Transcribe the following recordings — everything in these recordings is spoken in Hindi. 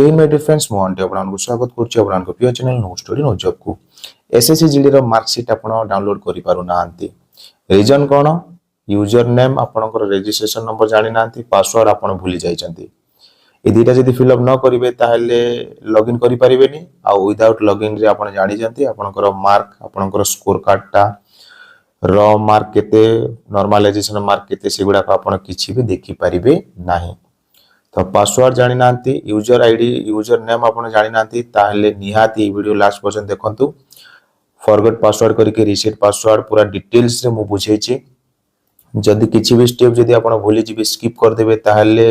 जय हिंद माय डियर फ्रेंड्स मोहन आपको स्वागत करुच्ची आपन प्रिय channel no story no job को एसएससी जीडी रो मार्कशीट आपन डाउनलोड करि पारु नांती रीजन कोन यूजर नेम आपनकर रजिस्ट्रेशन नंबर जानि नांती पासवर्ड आपन भूली जाई छंती ए दुटा जदी फिल अप न करिवे ताहले लॉगिन करि परिबेनी आ विदाउट लॉगिन रे आपन जानि जंती आपनकर मार्क आपनकर स्कोर कार्ड टा रॉ मार्क केते नॉर्मलाइजेशन मार्क केते सेगुडा को आपन किछि भी देखि परिबे नाही। तो पासवर्ड जानि नांती यूजर आईडी यूजर नेम आपन जानि नांती ताहले निहाती वीडियो लास्ट पर्यंत देखंतु फॉरगेट पासवर्ड करके रीसेट पासवर्ड पूरा डिटेल्स रे मु बुझेछि जदी किछि भी स्टेप जदी आपन भूली जिबे स्किप कर देबे ताहले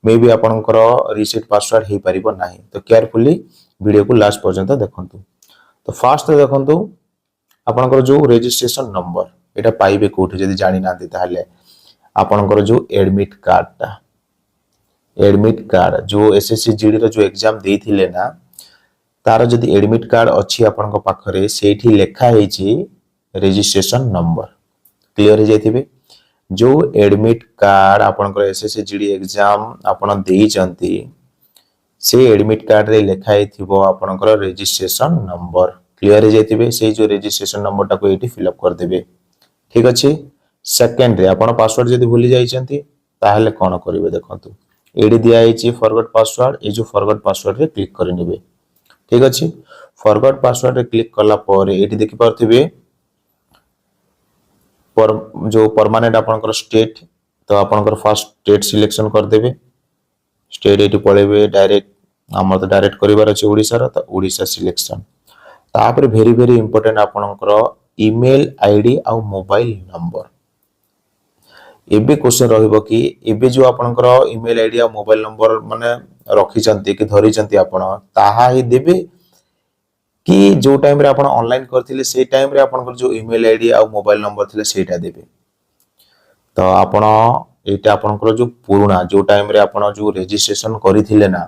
मे बी आपनकर रीसेट पासवर्ड हे परिबो नाही। तो केयरफुली वीडियो को लास्ट पर्यंत देखंतु। तो फास्ट देखंतु आपनकर जो रजिस्ट्रेशन नंबर एटा पाइबे कोठी जदी जानि नांती ताहले आपनकर जो एडमिट कार्ड टा एडमिट कार्ड जो एसएससी जीडी रो जो एग्जाम देथिले ना तार जदी एडमिट कार्ड अछि आपन को पाखरे सेठी लेखा हेछि रजिस्ट्रेशन नंबर क्लियर हे जायथिबे जो एडमिट कार्ड आपन को एसएससी जीडी एग्जाम आपन देई चंती से एडमिट कार्ड रे लेखा हेथिबो आपन को रजिस्ट्रेशन नंबर क्लियर हे जायथिबे से जो रजिस्ट्रेशन नंबर टा को एठी फिल अप कर देबे ठीक अछि। सेकंड रे आपन पासवर्ड जदी भूली जाई चंती ताहले कोन करिवे देखंतु एडी दिया है फॉरगेट पासवर्ड ये जो फॉरगेट पासवर्ड रे क्लिक कर नेबे ठीक अछि। फॉरगेट पासवर्ड रे क्लिक कला पर एडी देखि परथिबे पर जो परमानेंट आपनकर स्टेट तो आपनकर फर्स्ट स्टेट सिलेक्शन कर देबे स्टेट एटी पळेबे डायरेक्ट हमर तो डायरेक्ट करिवार अछि ओडिसा रो तो ओडिसा सिलेक्शन तापर वेरी वेरी इंपोर्टेंट आपनकर ईमेल आईडी आ मोबाइल नंबर एबे क्वेश्चन रहइबो कि एबे जो आपनकर ईमेल आईडी आ मोबाइल नंबर माने रखि चंती कि धरि चंती आपन ताहा ही देबे कि जो टाइम रे आपन ऑनलाइन करथिले से टाइम रे आपनकर जो ईमेल आईडी आ मोबाइल नंबर थिले सेटा देबे। तो आपन एटा आपनकर जो पुराना जो टाइम रे आपन जो रजिस्ट्रेशन करिथिले ना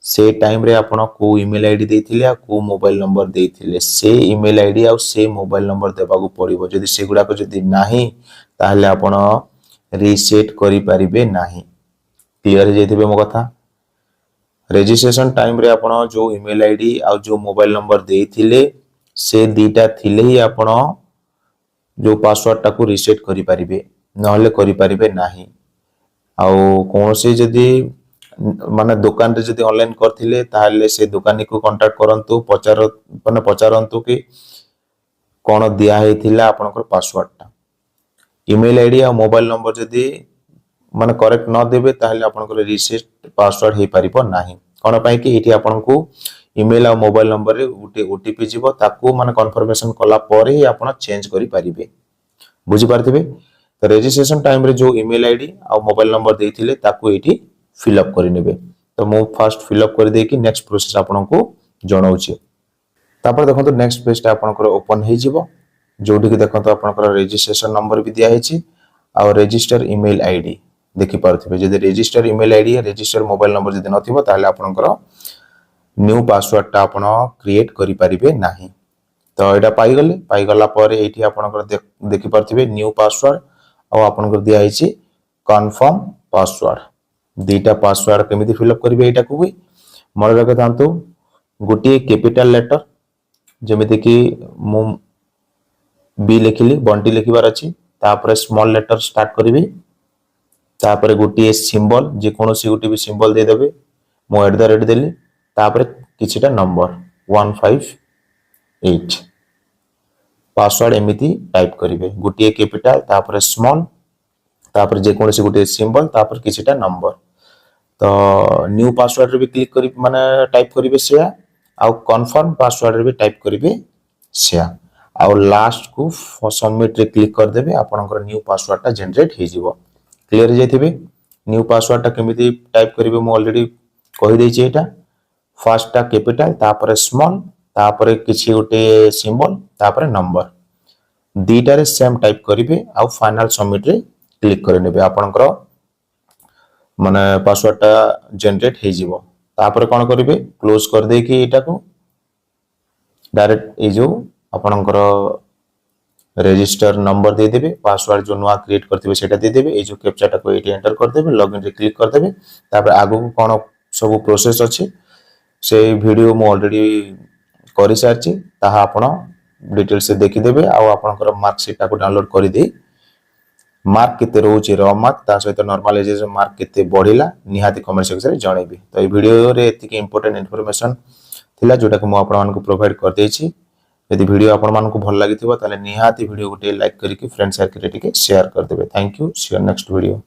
से टाइम रे आपन को ईमेल आईडी देथिले आ को मोबाइल नंबर देथिले से ईमेल आईडी आ से मोबाइल नंबर देबा को पड़िबो जदी सेगुडा को जदी नाही ताहले आपण रीसेट करि परिबे नाही क्लियर हे जैथिबे मो कथा रजिस्ट्रेशन टाइम रे आपण जो ईमेल आईडी आ जो मोबाइल नंबर देथिले से दीटा थिले ही आपण जो पासवर्ड टाको रीसेट करि परिबे नहले करि परिबे नाही। आ कोनसे जदी माने दुकान रे जदी ऑनलाइन करथिले ताहले से दुकानी को कांटेक्ट करंतु पचारंतु कि कोन दिया हेथिला आपनकर पासवर्ड टा ईमेल आईडी आ मोबाइल नंबर जदी माने करेक्ट न देबे ताहले आपनकर रीसेट पासवर्ड हे परिबो नाही कोन पाई कि एठी आपनको ईमेल आ मोबाइल नंबर रे उटे ओटीपी जीवो ताको माने कन्फर्मेशन कला परे ही आपण चेंज करि परिबे बुझि पारथिबे। तो रजिस्ट्रेशन टाइम रे जो ईमेल आईडी आ मोबाइल नंबर देथिले ताको एठी फिल अप करि नेबे। तो मु फर्स्ट फिल अप करि दे कि नेक्स्ट प्रोसेस आपनको जणाउची तापर देखंतु नेक्स्ट पेज टा आपनकर ओपन हे जीवो जोठी कि देखंतु आपनकर रजिस्ट्रेशन नंबर भी दिया हेछि आ रजिस्टर ईमेल आईडी देखि पारथिबे जदि register email ID register mobile number जदि नथिबो ताले आपनकर न्यू पासवर्ड टा आपण क्रिएट करि परिबे नाही। तो एटा पाई गला पर एठी आपनकर देखि पारथिबे न्यू पासवर्ड आ आपनकर दिया हेछि कंफर्म पासवर्ड दीटा पासवर्ड केमिति फिल अप करिवे एटा को भी मन रखतांतु गोटी कैपिटल लेटर जेमिति कि मु बी लिखिली बंटी लिखिबार अछि तापर स्मॉल लेटर स्टार्ट करिवे तापर गोटी सिंबल जे कोनोसी गोटी भी सिंबल दे देबे मो @ देली तापर किछिटा नंबर 158 पासवर्ड एमिति टाइप करिवे गोटी कैपिटल तापर स्मॉल तापर जे कोनोसी गोटी सिंबल तापर किछिटा नंबर। तो न्यू पासवर्ड रे भी क्लिक करि माने टाइप करिवे सेया आ कंफर्म पासवर्ड रे भी टाइप करिवे सेया आ लास्ट को सबमिट रे क्लिक कर देबे आपनकर न्यू पासवर्ड टा जनरेट हे जीवो क्लियर जैथिबे। न्यू पासवर्ड टा केमिति टाइप करिवे मो ऑलरेडी कहि दैछि एटा फर्स्ट टा कैपिटल तापर स्मॉल तापर किछि गोटे सिंबल तापर नंबर दीटा रे सेम टाइप करिवे आ फाइनल सबमिट रे क्लिक कर नेबे आपनकर माने पासवर्ड टा जनरेट हे जीवो तापर कोन करिवे क्लोज कर दे कि एटा को डायरेक्ट ए जो आपनकर रजिस्टर नंबर दे देबे पासवर्ड जो नवा क्रिएट करथिबे सेटा दे देबे ए जो कैप्चा टा को एटी एंटर कर देबे लॉगिन रे क्लिक कर देबे तापर आगो को कोन सब प्रोसेस अच्छी से वीडियो मु ऑलरेडी कर सारी ताहा आपण डिटेल से देखिदेवे आपर मार्कसीट को डाउनलोड कर दे मार्क केते रोचे र मार्क ता सहित नॉर्मलाइजेशन मार्क केते बढ़िला निहाती कमेंट सेक्शन रे जणेबी। तो ए वीडियो रे एतिक इंपोर्टेंट इन्फॉर्मेशन थिला जोटा को मु आपण मानकु प्रोवाइड कर देछि। यदि वीडियो आपण मानकु भल लागिथिबो ताले निहाती वीडियो गोटे लाइक करिके फ्रेंड सर्कल रे टिके शेयर कर देबे। Thank you, see you next video.